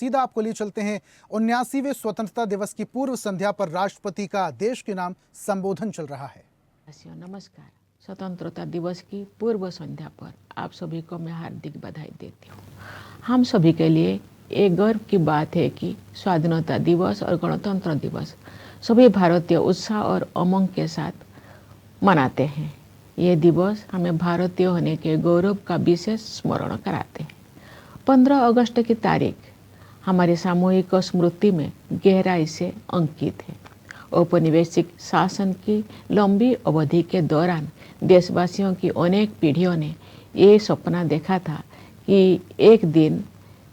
सीधा आपको ले चलते हैं 79वें स्वतंत्रता दिवस की पूर्व संध्या पर राष्ट्रपति का देश के नाम संबोधन चल रहा है। नमस्कार। स्वतंत्रता दिवस की पूर्व संध्या पर आप सभी को मैं हार्दिक बधाई देती हूँ। हम सभी के लिए एक गर्व की बात है कि स्वाधीनता दिवस और गणतंत्र दिवस सभी भारतीय उत्साह और उमंग के साथ मनाते हैं। ये दिवस हमें भारतीय होने के गौरव का विशेष स्मरण कराते हैं। 15 अगस्त की तारीख हमारी सामूहिक स्मृति में गहराई से अंकित है। औपनिवेशिक शासन की लंबी अवधि के दौरान देशवासियों की अनेक पीढ़ियों ने ये सपना देखा था कि एक दिन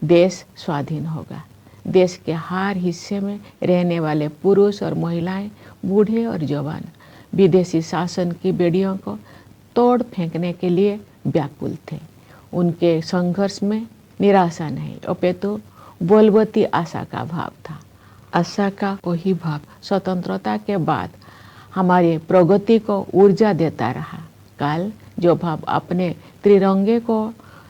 देश स्वाधीन होगा। देश के हर हिस्से में रहने वाले पुरुष और महिलाएं, बूढ़े और जवान विदेशी शासन की बेड़ियों को तोड़ फेंकने के लिए व्याकुल थे। उनके संघर्ष में निराशा नहीं, अपितु बोलबती आशा का भाव था। आशा का वही भाव स्वतंत्रता के बाद हमारी प्रगति को ऊर्जा देता रहा। कल जब हम अपने तिरंगे को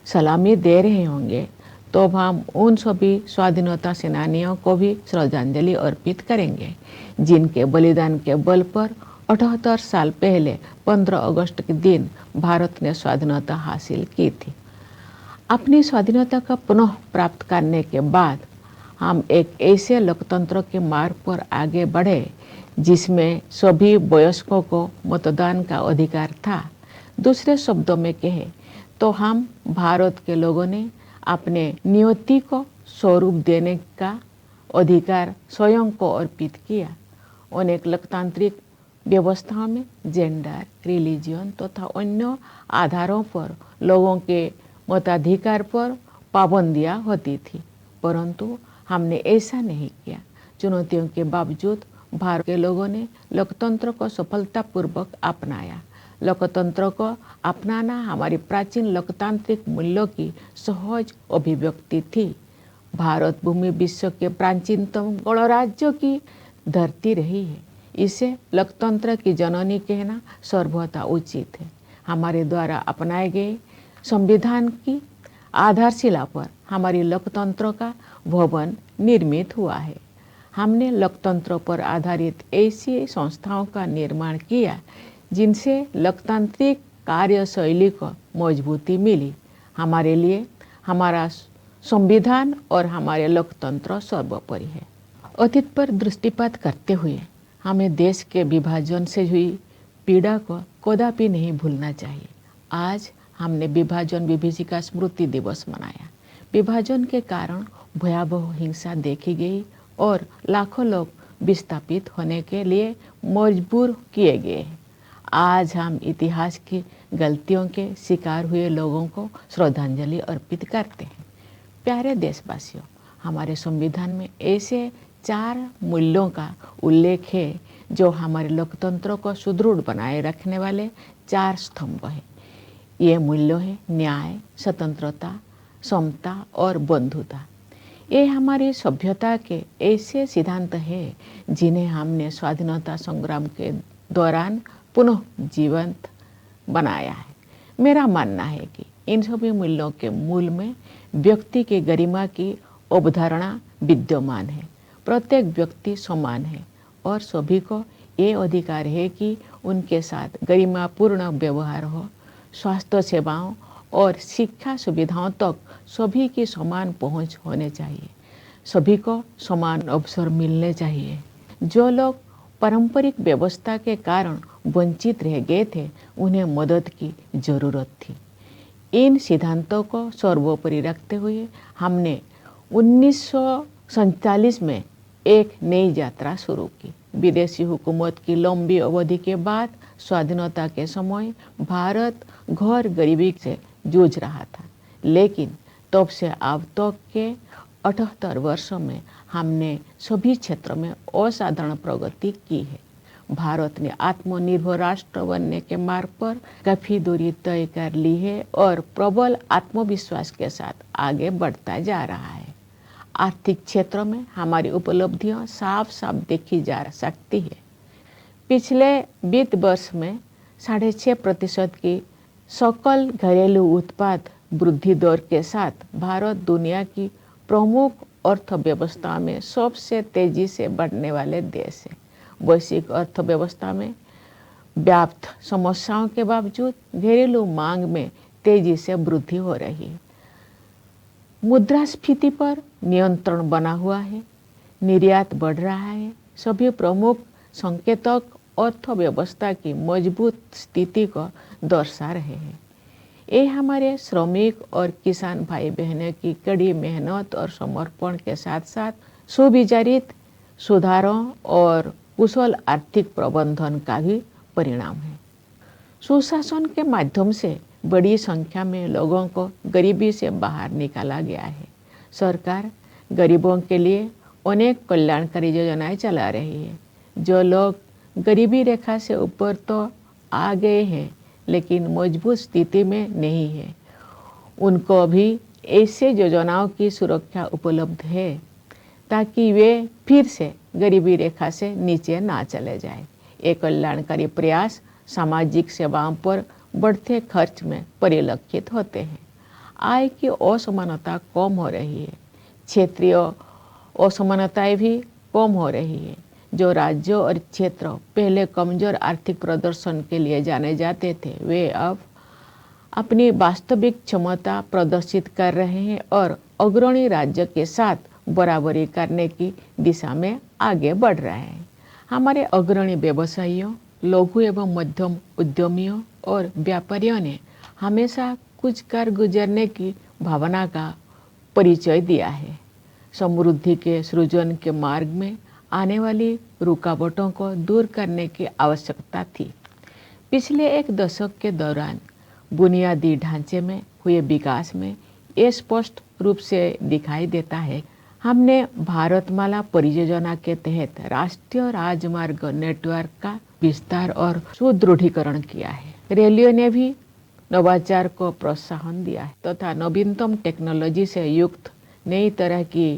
सलामी दे रहे होंगे तो हम उन सभी स्वाधीनता सेनानियों को भी श्रद्धांजलि अर्पित करेंगे जिनके बलिदान के बल पर 78 साल पहले 15 अगस्त के दिन भारत ने स्वाधीनता हासिल की थी। अपनी स्वाधीनता का पुनः प्राप्त करने के बाद हम एक ऐसे लोकतंत्र के मार्ग पर आगे बढ़े जिसमें सभी वयस्कों को मतदान का अधिकार था। दूसरे शब्दों में कहे तो हम भारत के लोगों ने अपने नियति को स्वरूप देने का अधिकार स्वयं को अर्पित किया। अनेक लोकतांत्रिक व्यवस्थाओं में जेंडर, रिलीजन तथा अन्य आधारों पर लोगों के मताधिकार पर पाबंदियां होती थी, परंतु हमने ऐसा नहीं किया। चुनौतियों के बावजूद भारत के लोगों ने लोकतंत्र को सफलतापूर्वक अपनाया। लोकतंत्र को अपनाना हमारी प्राचीन लोकतांत्रिक मूल्यों की सहज अभिव्यक्ति थी। भारत भूमि विश्व के प्राचीनतम गणराज्यों की धरती रही है। इसे लोकतंत्र की जननी कहना सर्वथा उचित है। हमारे द्वारा अपनाए गए संविधान की आधारशिला पर हमारी लोकतंत्र का भवन निर्मित हुआ है। हमने लोकतंत्र पर आधारित ऐसी संस्थाओं का निर्माण किया जिनसे लोकतांत्रिक कार्यशैली को मजबूती मिली। हमारे लिए हमारा संविधान और हमारे लोकतंत्र सर्वोपरि है। अतीत पर दृष्टिपात करते हुए हमें देश के विभाजन से हुई पीड़ा को कदापि नहीं भूलना चाहिए। आज हमने विभाजन विभीषिका स्मृति दिवस मनाया। विभाजन के कारण भयावह हिंसा देखी गई और लाखों लोग विस्थापित होने के लिए मजबूर किए गए। आज हम इतिहास की गलतियों के शिकार हुए लोगों को श्रद्धांजलि अर्पित करते हैं। प्यारे देशवासियों, हमारे संविधान में ऐसे 4 मूल्यों का उल्लेख है जो हमारे लोकतंत्र को सुदृढ़ बनाए रखने वाले 4 स्तंभ हैं। ये मूल्य है न्याय, स्वतंत्रता, समता और बंधुता। ये हमारी सभ्यता के ऐसे सिद्धांत हैं जिन्हें हमने स्वाधीनता संग्राम के दौरान पुनः जीवंत बनाया है। मेरा मानना है कि इन सभी मूल्यों के मूल में व्यक्ति की गरिमा की अवधारणा विद्यमान है। प्रत्येक व्यक्ति समान है और सभी को ये अधिकार है कि उनके साथ गरिमापूर्ण व्यवहार हो। स्वास्थ्य सेवाओं और शिक्षा सुविधाओं तक सभी की समान पहुंच होने चाहिए। सभी को समान अवसर मिलने चाहिए। जो लोग पारंपरिक व्यवस्था के कारण वंचित रह गए थे, उन्हें मदद की जरूरत थी। इन सिद्धांतों को सर्वोपरि रखते हुए हमने 1947 में एक नई यात्रा शुरू की। विदेशी हुकूमत की लंबी अवधि के बाद स्वाधीनता के समय भारत घोर गरीबी से जूझ रहा था, लेकिन तब से अब तक के 78 वर्षों में हमने सभी क्षेत्रों में असाधारण प्रगति की है। भारत ने आत्मनिर्भर राष्ट्र बनने के मार्ग पर काफी दूरी तय कर ली है और प्रबल आत्मविश्वास के साथ आगे बढ़ता जा रहा है। आर्थिक क्षेत्र में हमारी उपलब्धियां साफ साफ देखी जा सकती है। पिछले वित्त वर्ष में 6.5% की सकल घरेलू उत्पाद वृद्धि दर के साथ भारत दुनिया की प्रमुख अर्थव्यवस्था में सबसे तेजी से बढ़ने वाले देश है। वैश्विक अर्थव्यवस्था में व्याप्त समस्याओं के बावजूद घरेलू मांग में तेजी से वृद्धि हो रही है। मुद्रास्फीति पर नियंत्रण बना हुआ है, निर्यात बढ़ रहा है। सभी प्रमुख संकेतक अर्थव्यवस्था की मजबूत स्थिति को दर्शा रहे हैं। ये हमारे श्रमिक और किसान भाई बहनों की कड़ी मेहनत और समर्पण के साथ साथ सुविचारित सुधारों और कुशल आर्थिक प्रबंधन का भी परिणाम है। सुशासन के माध्यम से बड़ी संख्या में लोगों को गरीबी से बाहर निकाला गया है। सरकार गरीबों के लिए अनेक कल्याणकारी योजनाएं चला रही है। जो लोग गरीबी रेखा से ऊपर तो आ गए हैं लेकिन मजबूत स्थिति में नहीं है, उनको भी ऐसे योजनाओं की सुरक्षा उपलब्ध है ताकि वे फिर से गरीबी रेखा से नीचे ना चले जाए। ये कल्याणकारी प्रयास सामाजिक सेवाओं पर बढ़ते खर्च में परिलक्षित होते हैं। आय की असमानता कम हो रही है, क्षेत्रीय असमानताएं भी कम हो रही है। जो राज्यों और क्षेत्र पहले कमजोर आर्थिक प्रदर्शन के लिए जाने जाते थे, वे अब अपनी वास्तविक क्षमता प्रदर्शित कर रहे हैं और अग्रणी राज्य के साथ बराबरी करने की दिशा में आगे बढ़ रहे हैं। हमारे अग्रणी व्यवसायियों, लघु एवं मध्यम उद्यमियों और व्यापारियों ने हमेशा कुछ कर गुजरने की भावना का परिचय दिया है। समृद्धि के सृजन के मार्ग में आने वाली रुकावटों को दूर करने की आवश्यकता थी। पिछले एक दशक के दौरान बुनियादी ढांचे में हुए विकास में ये स्पष्ट रूप से दिखाई देता है। हमने भारतमाला परियोजना के तहत राष्ट्रीय राजमार्ग नेटवर्क का विस्तार और सुदृढ़ीकरण किया है। रेलवे ने भी नवाचार को प्रोत्साहन दिया है तथा नवीनतम टेक्नोलॉजी से युक्त नई तरह की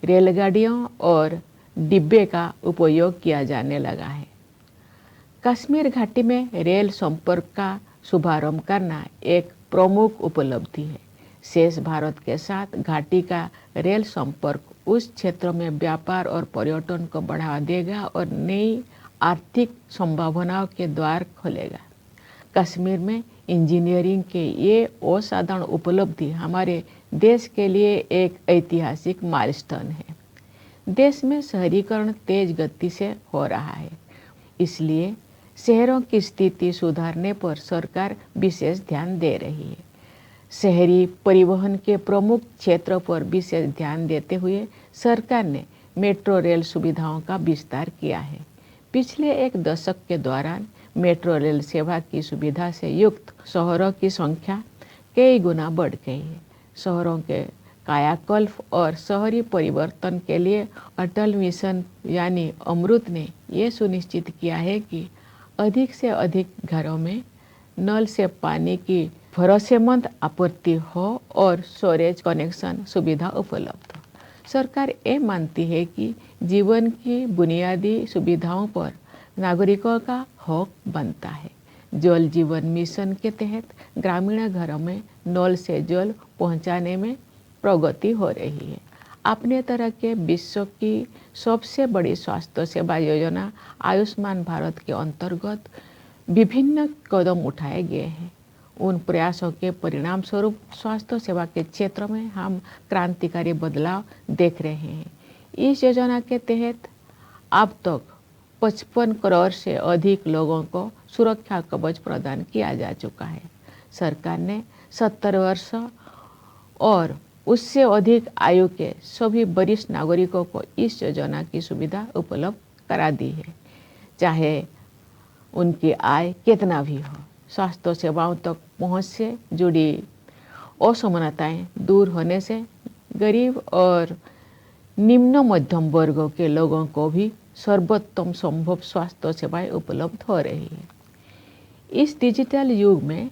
रेलगाड़ियों और डिब्बे का उपयोग किया जाने लगा है। कश्मीर घाटी में रेल संपर्क का शुभारंभ करना एक प्रमुख उपलब्धि है। शेष भारत के साथ घाटी का रेल संपर्क उस क्षेत्र में व्यापार और पर्यटन को बढ़ावा देगा और नई आर्थिक संभावनाओं के द्वार खोलेगा। कश्मीर में इंजीनियरिंग के ये असाधारण उपलब्धि हमारे देश के लिए एक ऐतिहासिक माइलस्टोन है। देश में शहरीकरण तेज गति से हो रहा है, इसलिए शहरों की स्थिति सुधारने पर सरकार विशेष ध्यान दे रही है। शहरी परिवहन के प्रमुख क्षेत्रों पर विशेष ध्यान देते हुए सरकार ने मेट्रो रेल सुविधाओं का विस्तार किया है। पिछले एक दशक के दौरान मेट्रो रेल सेवा की सुविधा से युक्त शहरों की संख्या कई गुना बढ़ गई है। शहरों के कायाकल्प और शहरी परिवर्तन के लिए अटल मिशन यानी अमृत ने ये सुनिश्चित किया है कि अधिक से अधिक घरों में नल से पानी की भरोसेमंद आपूर्ति हो और स्टोरेज कनेक्शन सुविधा उपलब्ध हो। सरकार ये मानती है कि जीवन की बुनियादी सुविधाओं पर नागरिकों का हक बनता है। जल जीवन मिशन के तहत ग्रामीण घरों में नल से जल पहुंचाने में प्रगति हो रही है। अपने तरह के विश्व की सबसे बड़ी स्वास्थ्य सेवा योजना आयुष्मान भारत के अंतर्गत विभिन्न कदम उठाए गए हैं। उन प्रयासों के परिणाम स्वरूप स्वास्थ्य सेवा के क्षेत्र में हम क्रांतिकारी बदलाव देख रहे हैं। इस योजना के तहत अब तक 55 करोड़ से अधिक लोगों को सुरक्षा कवच प्रदान किया जा चुका है। सरकार ने 70 वर्ष और उससे अधिक आयु के सभी वरिष्ठ नागरिकों को इस योजना की सुविधा उपलब्ध करा दी है, चाहे उनकी आय कितना भी हो। स्वास्थ्य सेवाओं तक पहुंच से जुड़ी असमानताएं दूर होने से गरीब और निम्न मध्यम वर्गों के लोगों को भी सर्वोत्तम संभव स्वास्थ्य सेवाएं उपलब्ध हो रही है। इस डिजिटल युग में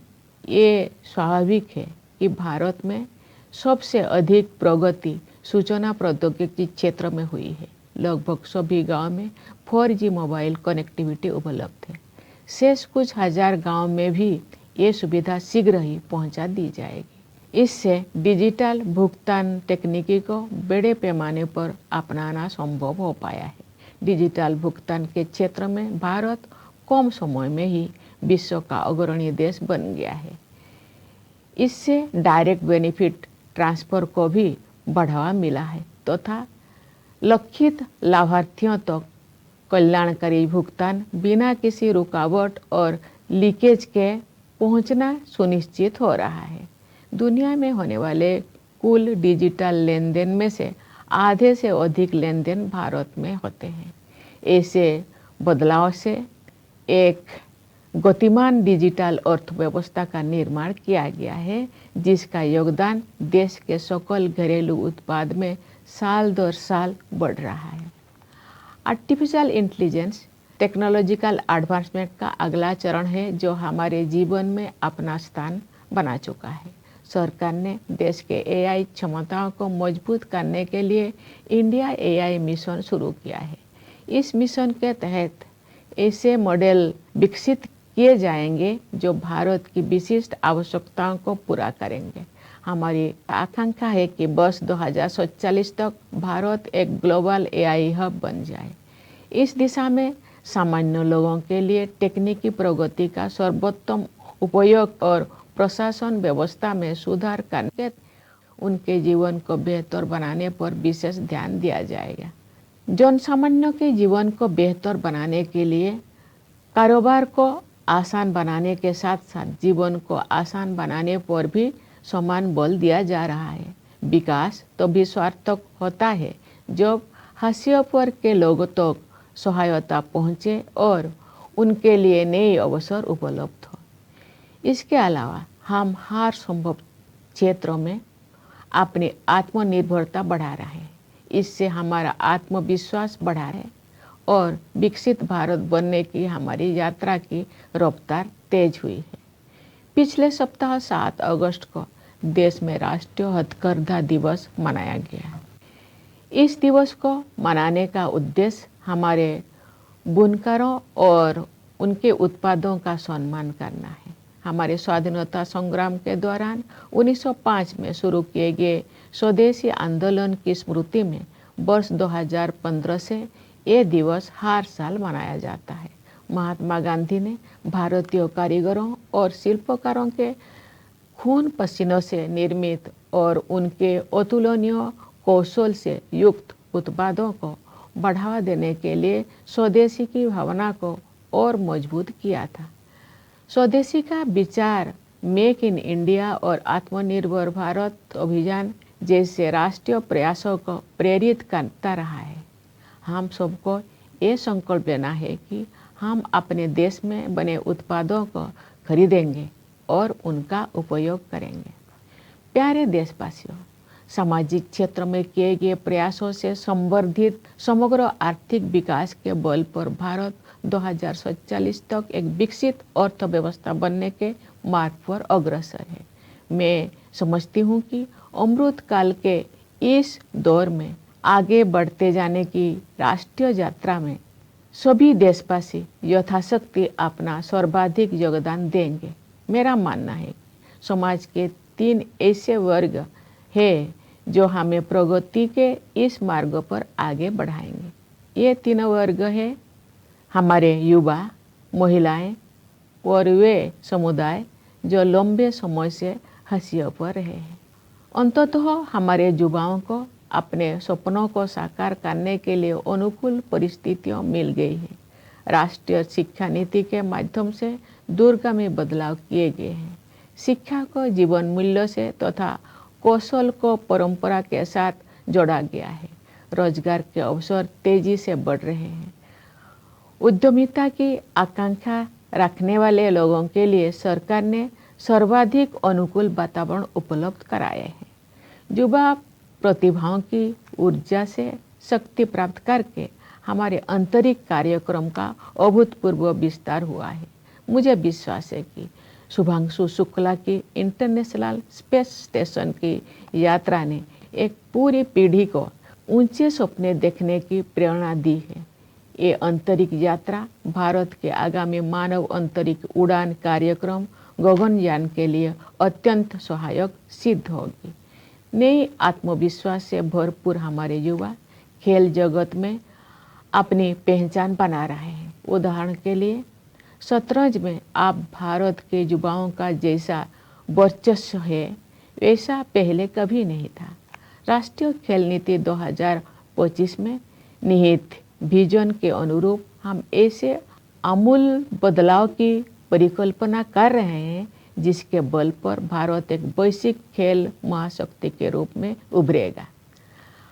ये स्वाभाविक है कि भारत में सबसे अधिक प्रगति सूचना प्रौद्योगिकी क्षेत्र में हुई है। लगभग सभी गांव में 4G मोबाइल कनेक्टिविटी उपलब्ध है। शेष कुछ हजार गांव में भी ये सुविधा शीघ्र ही पहुंचा दी जाएगी। इससे डिजिटल भुगतान तकनीकी को बड़े पैमाने पर अपनाना संभव हो पाया है। डिजिटल भुगतान के क्षेत्र में भारत कम समय में ही विश्व का अग्रणी देश बन गया है। इससे डायरेक्ट बेनिफिट ट्रांसफ़र को भी बढ़ावा मिला है तथा लक्षित लाभार्थियों तक कल्याणकारी भुगतान बिना किसी रुकावट और लीकेज के पहुंचना सुनिश्चित हो रहा है। दुनिया में होने वाले कुल डिजिटल लेन देन में से आधे से अधिक लेन देन भारत में होते हैं। ऐसे बदलाव से एक गतिमान डिजिटल अर्थव्यवस्था का निर्माण किया गया है, जिसका योगदान देश के सकल घरेलू उत्पाद में साल दर साल बढ़ रहा है। आर्टिफिशियल इंटेलिजेंस टेक्नोलॉजिकल एडवांसमेंट का अगला चरण है, जो हमारे जीवन में अपना स्थान बना चुका है। सरकार ने देश के एआई क्षमताओं को मजबूत करने के लिए इंडिया एआई मिशन शुरू किया है। इस मिशन के तहत ऐसे मॉडल विकसित किए जाएंगे जो भारत की विशिष्ट आवश्यकताओं को पूरा करेंगे। हमारी आकांक्षा है कि वर्ष 2047 तक भारत एक ग्लोबल एआई हब बन जाए। इस दिशा में सामान्य लोगों के लिए तकनीकी प्रगति का सर्वोत्तम उपयोग और प्रशासन व्यवस्था में सुधार करके उनके जीवन को बेहतर बनाने पर विशेष ध्यान दिया जाएगा। जनसामान्य के जीवन को बेहतर बनाने के लिए कारोबार को आसान बनाने के साथ साथ जीवन को आसान बनाने पर भी समान बल दिया जा रहा है। विकास तभी सार्थक होता है जब हाशिए पर के लोगों तक सहायता पहुँचे और उनके लिए नए अवसर उपलब्ध हो। इसके अलावा हम हर संभव क्षेत्रों में अपनी आत्मनिर्भरता बढ़ा रहे हैं। इससे हमारा आत्मविश्वास बढ़ा है और विकसित भारत बनने की हमारी यात्रा की रफ्तार तेज हुई है। पिछले सप्ताह 7 अगस्त को देश में राष्ट्रीय हथकरघा दिवस मनाया गया। इस दिवस को मनाने का उद्देश्य हमारे बुनकरों और उनके उत्पादों का सम्मान करना है। हमारे स्वाधीनता संग्राम के दौरान 1905 में शुरू किए गए स्वदेशी आंदोलन की स्मृति में वर्ष 2015 से ये दिवस हर साल मनाया जाता है। महात्मा गांधी ने भारतीय कारीगरों और शिल्पकारों के खून पसीनों से निर्मित और उनके अतुलनीय कौशल से युक्त उत्पादों को बढ़ावा देने के लिए स्वदेशी की भावना को और मजबूत किया था। स्वदेशी का विचार मेक इन इंडिया और आत्मनिर्भर भारत अभियान जैसे राष्ट्रीय प्रयासों को प्रेरित करता रहा है। हम सबको ये संकल्प लेना है कि हम अपने देश में बने उत्पादों को खरीदेंगे और उनका उपयोग करेंगे। प्यारे देशवासियों, सामाजिक क्षेत्र में किए गए प्रयासों से संवर्धित समग्र आर्थिक विकास के बल पर भारत 2047 तक एक विकसित अर्थव्यवस्था बनने के मार्ग पर अग्रसर है। मैं समझती हूँ कि अमृत काल के इस दौर में आगे बढ़ते जाने की राष्ट्रीय यात्रा में सभी देशवासी यथाशक्ति अपना सर्वाधिक योगदान देंगे। मेरा मानना है समाज के 3 ऐसे वर्ग हैं जो हमें प्रगति के इस मार्ग पर आगे बढ़ाएंगे। ये 3 वर्ग हैं हमारे युवा, महिलाएं और वे समुदाय जो लंबे समय से हाशिए पर रहे हैं। अंततः हमारे युवाओं को अपने सपनों को साकार करने के लिए अनुकूल परिस्थितियां मिल गई हैं। राष्ट्रीय शिक्षा नीति के माध्यम से दूरगामी बदलाव किए गए हैं। शिक्षा को जीवन मूल्य से तथा कौशल को परंपरा के साथ जोड़ा गया है। रोजगार के अवसर तेजी से बढ़ रहे हैं। उद्यमिता की आकांक्षा रखने वाले लोगों के लिए सरकार ने सर्वाधिक अनुकूल वातावरण उपलब्ध कराए हैं। युवा प्रतिभाओं की ऊर्जा से शक्ति प्राप्त करके हमारे आंतरिक कार्यक्रम का अभूतपूर्व विस्तार हुआ है। मुझे विश्वास है कि शुभांशु शुक्ला की इंटरनेशनल स्पेस स्टेशन की यात्रा ने एक पूरी पीढ़ी को ऊंचे सपने देखने की प्रेरणा दी है। ये अंतरिक्ष यात्रा भारत के आगामी मानव अंतरिक्ष उड़ान कार्यक्रम गगनयान के लिए अत्यंत सहायक सिद्ध होगी। नई आत्मविश्वास से भरपूर हमारे युवा खेल जगत में अपनी पहचान बना रहे हैं। उदाहरण के लिए शतरंज में आप भारत के युवाओं का जैसा वर्चस्व है वैसा पहले कभी नहीं था। राष्ट्रीय खेल नीति 2025 में निहित विजन के अनुरूप हम ऐसे आमूल बदलाव की परिकल्पना कर रहे हैं जिसके बल पर भारत एक वैश्विक खेल महाशक्ति के रूप में उभरेगा।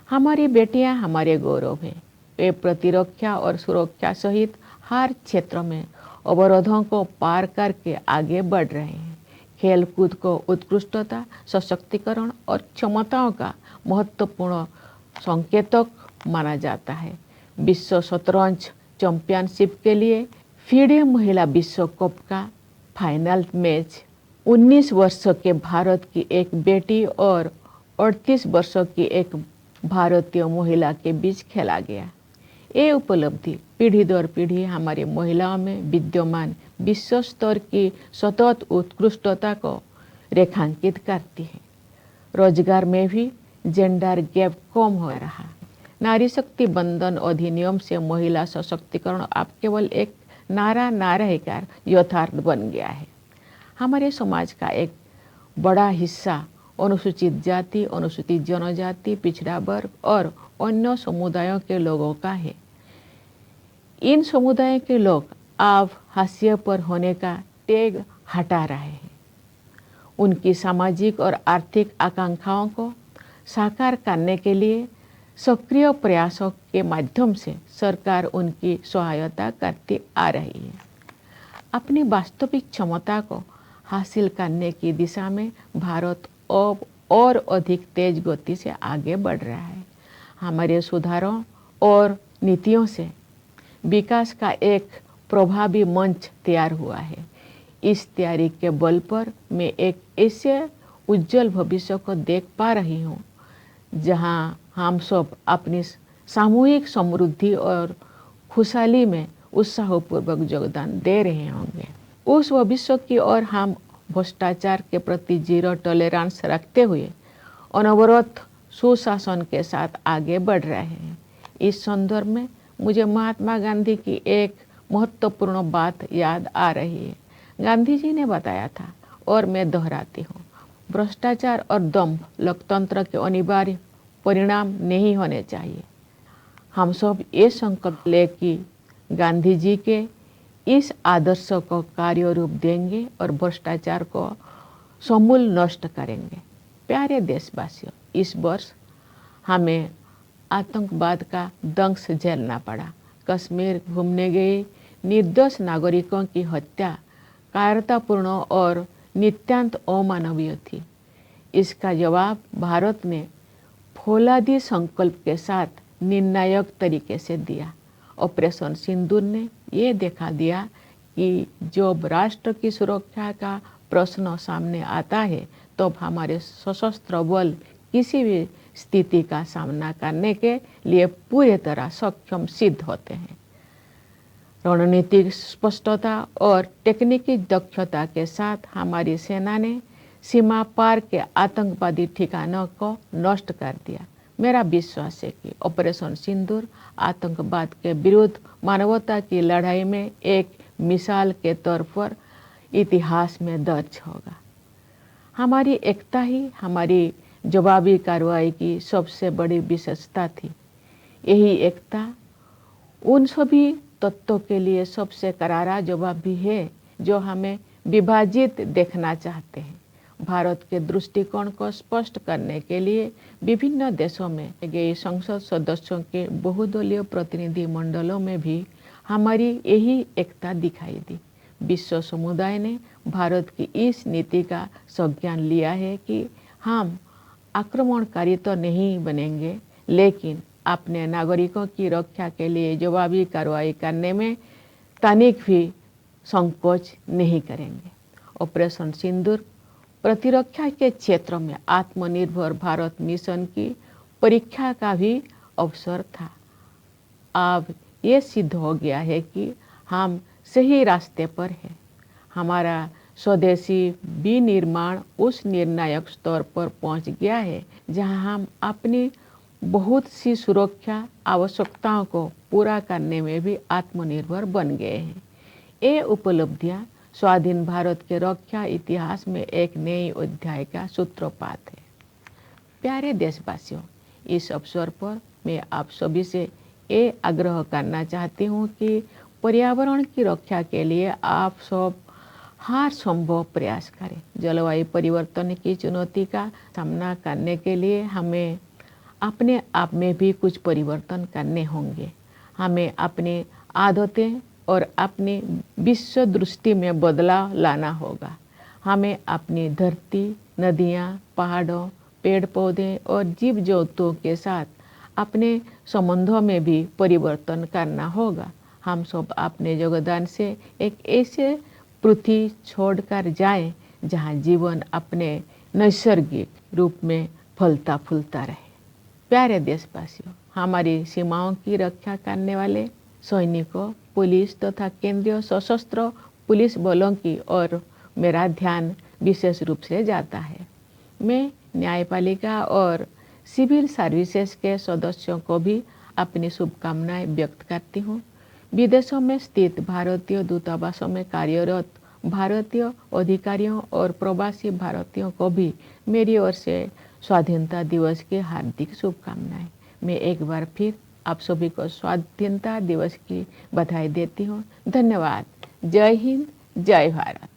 हमारी बेटियां हमारे गौरव हैं। वे प्रतिरक्षा और सुरक्षा सहित हर क्षेत्र में अवरोधों को पार करके आगे बढ़ रहे हैं। खेलकूद को उत्कृष्टता, सशक्तिकरण और क्षमताओं का महत्वपूर्ण संकेतक माना जाता है। विश्व शतरंज चैंपियनशिप के लिए फीडे महिला विश्व कप का फाइनल मैच 19 वर्षों के भारत की एक बेटी और 38 वर्षों की एक भारतीय महिला के बीच खेला गया। ये उपलब्धि पीढ़ी दर पीढ़ी हमारी महिलाओं में विद्यमान विश्व स्तर की सतत उत्कृष्टता को रेखांकित करती है। रोजगार में भी जेंडर गैप कम हो रहा है। नारी शक्ति बंधन अधिनियम से महिला सशक्तिकरण अब केवल एक नारा ना रहकर यथार्थ बन गया है। हमारे समाज का एक बड़ा हिस्सा अनुसूचित जाति, अनुसूचित जनजाति, पिछड़ा वर्ग और अन्य समुदायों के लोगों का है। इन समुदायों के लोग अब हाशिए पर होने का टैग हटा रहे हैं। उनकी सामाजिक और आर्थिक आकांक्षाओं को साकार करने के लिए सक्रिय प्रयासों के माध्यम से सरकार उनकी सहायता करती आ रही है। अपनी वास्तविक क्षमता को हासिल करने की दिशा में भारत अब और अधिक तेज गति से आगे बढ़ रहा है। हमारे सुधारों और नीतियों से विकास का एक प्रभावी मंच तैयार हुआ है। इस तैयारी के बल पर मैं एक ऐसे उज्जवल भविष्य को देख पा रही हूँ जहाँ हम सब अपनी सामूहिक समृद्धि और खुशहाली में उत्साहपूर्वक योगदान दे रहे होंगे। उस भविष्य की ओर हम भ्रष्टाचार के प्रति जीरो टॉलरेंस रखते हुए अनवरत सुशासन के साथ आगे बढ़ रहे हैं। इस संदर्भ में मुझे महात्मा गांधी की एक महत्वपूर्ण बात याद आ रही है। गांधी जी ने बताया था और मैं दोहराती हूँ, भ्रष्टाचार और दंभ लोकतंत्र के अनिवार्य परिणाम नहीं होने चाहिए। हम सब ये संकल्प ले कि गांधी जी के इस आदर्श को कार्य रूप देंगे और भ्रष्टाचार को समूल नष्ट करेंगे। प्यारे देशवासियों, इस वर्ष हमें आतंकवाद का दंश झेलना पड़ा। कश्मीर घूमने गए निर्दोष नागरिकों की हत्या कायरतापूर्ण और नितांत अमानवीय थी। इसका जवाब भारत ने फौलादी संकल्प के साथ निर्णायक तरीके से दिया। ऑपरेशन सिंदूर ने ये दिखा दिया कि जब राष्ट्र की सुरक्षा का प्रश्न सामने आता है तो हमारे सशस्त्र बल किसी भी स्थिति का सामना करने के लिए पूरी तरह सक्षम सिद्ध होते हैं। रणनीतिक स्पष्टता और तकनीकी दक्षता के साथ हमारी सेना ने सीमा पार के आतंकवादी ठिकानों को नष्ट कर दिया। मेरा विश्वास है कि ऑपरेशन सिंदूर आतंकवाद के विरुद्ध मानवता की लड़ाई में एक मिसाल के तौर पर इतिहास में दर्ज होगा। हमारी एकता ही हमारी जवाबी कार्रवाई की सबसे बड़ी विशेषता थी। यही एकता उन सभी तत्वों के लिए सबसे करारा जवाब भी है जो हमें विभाजित देखना चाहते हैं। भारत के दृष्टिकोण को स्पष्ट करने के लिए विभिन्न देशों में गए संसद सदस्यों के बहुदलीय प्रतिनिधि मंडलों में भी हमारी यही एकता दिखाई दी। विश्व समुदाय ने भारत की इस नीति का संज्ञान लिया है कि हम आक्रमणकारी तो नहीं बनेंगे, लेकिन अपने नागरिकों की रक्षा के लिए जवाबी कार्रवाई करने में तनिक भी संकोच नहीं करेंगे। ऑपरेशन सिंदूर प्रतिरक्षा के क्षेत्र में आत्मनिर्भर भारत मिशन की परीक्षा का भी अवसर था। अब ये सिद्ध हो गया है कि हम सही रास्ते पर हैं। हमारा स्वदेशी विनिर्माण उस निर्णायक स्तर पर पहुंच गया है जहां हम अपनी बहुत सी सुरक्षा आवश्यकताओं को पूरा करने में भी आत्मनिर्भर बन गए हैं। ये उपलब्धियां स्वाधीन भारत के रक्षा इतिहास में एक नई अध्याय का सूत्रपात है। प्यारे देशवासियों, इस अवसर पर मैं आप सभी से ये आग्रह करना चाहती हूँ कि पर्यावरण की रक्षा के लिए आप सब हर संभव प्रयास करें। जलवायु परिवर्तन की चुनौती का सामना करने के लिए हमें अपने आप में भी कुछ परिवर्तन करने होंगे। हमें अपनी आदतें और अपनी विश्व दृष्टि में बदलाव लाना होगा। हमें अपनी धरती, नदियाँ, पहाड़ों, पेड़ पौधे और जीव जंतुओं के साथ अपने संबंधों में भी परिवर्तन करना होगा। हम सब अपने योगदान से एक ऐसे पृथ्वी छोड़कर जाएं जहां जीवन अपने नैसर्गिक रूप में फलता फूलता रहे। प्यारे देशवासियों, हमारी सीमाओं की रक्षा करने वाले सैनिकों, पुलिस तथा केंद्रीय सशस्त्र पुलिस बलों की ओर मेरा ध्यान विशेष रूप से जाता है। मैं न्यायपालिका और सिविल सर्विसेज के सदस्यों को भी अपनी शुभकामनाएं व्यक्त करती हूँ। विदेशों में स्थित भारतीय दूतावासों में कार्यरत भारतीय अधिकारियों और प्रवासी भारतीयों को भी मेरी ओर से स्वाधीनता दिवस की हार्दिक शुभकामनाएं। मैं एक बार फिर आप सभी को स्वाधीनता दिवस की बधाई देती हूँ। धन्यवाद। जय हिंद, जय भारत।